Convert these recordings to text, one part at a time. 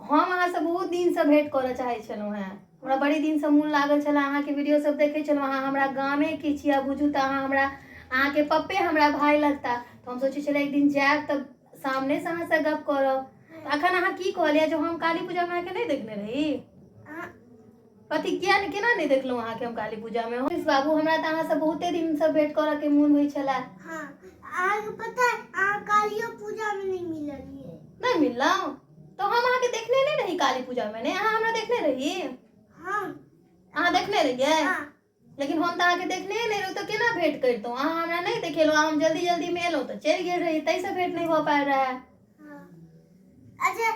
हम अहाँ से बहुत दिन से भेंट करऽ चाहै छलहुँ हैं। हमरा बड़ी दिन से मोन लागल छल, अहाँ के वीडियो सब देखे छलहुँ। अहाँ हमरा गामे के छियै, बुझू तऽ अहाँ हमरा, अहाँ के पप्पे हमरा भाई लगता। तो हम सोचे छलै एक दिन जायब तब सामने से अहाँ से गप करब। अखन अहाँ की कहलियै जो हम काली पूजा में अहाँ के नहीं देखने रही? कथी किया ने केना नहीं देखलहुँ अहाँ के हम काली पूजा में? बाबू हमरा तऽ अहाँ से बहुते दिन से भेंट करऽ के मोन होइ छलै। हाँ, आगे पता है अहाँ कालियो पूजा में नहीं मिललिए। नहीं मिललहुँ तो हम अहाँ के देखने नहीं रही काली पूजा में? ने अहाँ हमरा देखने रही? हाँ, अहाँ देखने रहियै? हाँ, लेकिन हम तऽ अहाँ के देखने नहीं रही, तो केना भेंट करितहुँ? अहाँ हमरा नहीं देखेलहुँ, हम जल्दी जल्दी में एलहुँ तऽ चलि गेल रही, तै से भेंट नहीं भऽ पायल रहे। हाँ। अच्छा,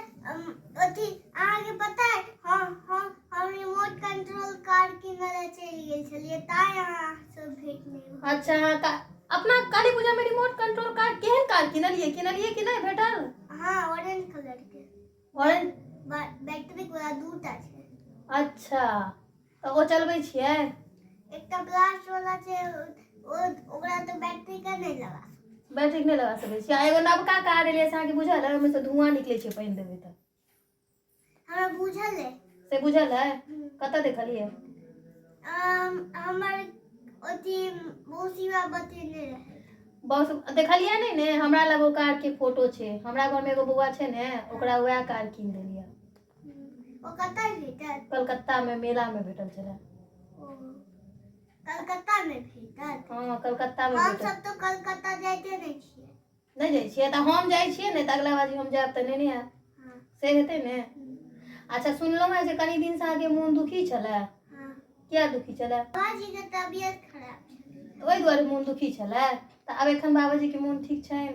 अथी आगे पता है हम रिमोट कंट्रोल कार किनले चलि गेल छलिए, ताई अहाँ सब भेंट नहीं भेल। अच्छा, अपना काली पूजा में रिमोट कंट्रोल कार केहन कार किनलियै कि नहीं भेटल? हाँ, ऑरेंज कलर के। ऑरेंज बैटरी वाला दूटा छै। अच्छा, तऽ ओ चलबै छियै? एकटा ब्लास्ट वाला छै, ओकरा तो बैटरी का नहीं लगा। बैटरी नहीं लगा सकै छियै। एगो नवका कार एलै से अहाँके बुझल है? ओहिमे से धुआं निकलै छै पानि देबै तऽ। हमरा बुझल है। से बुझल है? कतऽ देखलियै? हमर अथी मौसीवा बतेने रहे। बस देखलियै नहीं ने? हमरा लग ओ कार के फोटो छै। हमरा घर में एगो बौआ छै ने, ओकरा वएह कार कीन देलियै। ओ कतऽ भेटल? कलकत्ता में मेला में भेटल छलै। कलकत्ता में भेटल? हाँ, कलकत्ता में हम भेटल। सब तो कलकत्ता जाइते नहीं छियै। नहीं जाइ छियै? तऽ हम जाइ छियै ने, तऽ अगला बाजी हम जायब तऽ नहीं आयब। हाँ। से हेतै ने? अच्छा, सुनलहुँ है जे कनी दिन से अहाँके मोन दुखी छलै। हाँ। किया दुखी छलै? बाबाजी के तबियत खराब छलै। तऽ ओहि दुआरे मोन दुखी छलै? तऽ आब एखन बाबाजी के मोन ठीक छनि?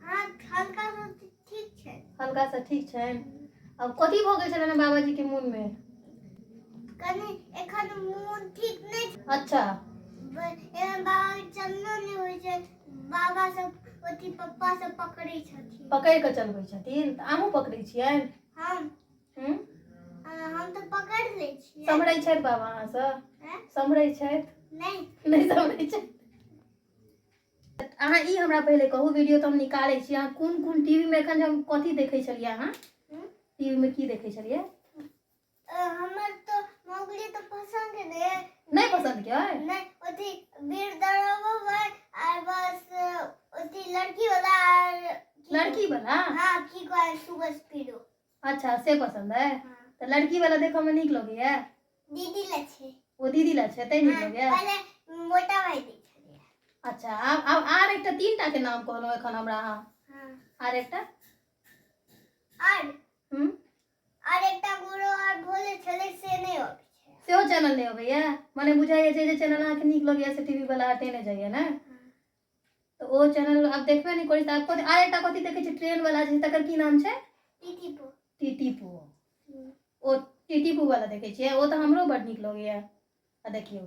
हाँ, हल्का सा ठीक छै। हल्का सा ठीक छनि? अब कथी भऽ गेल छलनि बाबाजी के मोन में? कनी एखन मोन ठीक नहीं छै। अच्छा, एखन बाबा के चललो नहीं होइ छै। बाबा सब अथी पप्पा सब पकड़ै छथिन। पकड़ि कऽ चलबै छथिन? तऽ अहूँ पकड़ै छियनि? हम तो पकड़ ले छियै। सम्हरै छथि बाबा अहाँ से? सम्हरै छथि? नहीं सम्हरै छथि। अहाँ ई हमरा पहले कहू, वीडियो तऽ हम निकालै छी, अहाँ कोन टीवी में एखन हम कथी देखै छलियै? अहाँ टीवी में की देखै छलियै? हमर तो मोगली तो पसंद है। नहीं पसंद क्या है? नहीं, अथी वीर दरोगा और बस अथी लड़की वाला लड़की वाला? हाँ, की कहै सुगर स्पीडो। अच्छा, से पसंद है? हाँ। तो लड़की वाला देखो में नीक लगैया? दीदी ला छै। ओ दीदी ला छै तै नीक लगैया? पहले मोटा भाई दै छलियै। अच्छा, आब आर एकटा तीनटा के नाम कहलहुँ एखन हमरा अहाँ। हाँ। आर एकटा? आर एकटा गुरु और भोले छलै से नहीं अबै छै। सेहो चैनल नहीं अबैया? मने बुझाइया जे चैनल अहाँके नीक लगैया से टीवी वाला हटेने जाइया ने? तो ओ चैनल आब देखबे नहीं करै छी। आब आर एकटा कथी देखै छी ट्रेन वाला छै, तकर की नाम छै? टीटीपू। टीटीपू। ओ टीटीपू वाला देखै छियै? ओ तऽ हमरो बड नीक लगैया। आ देखियौ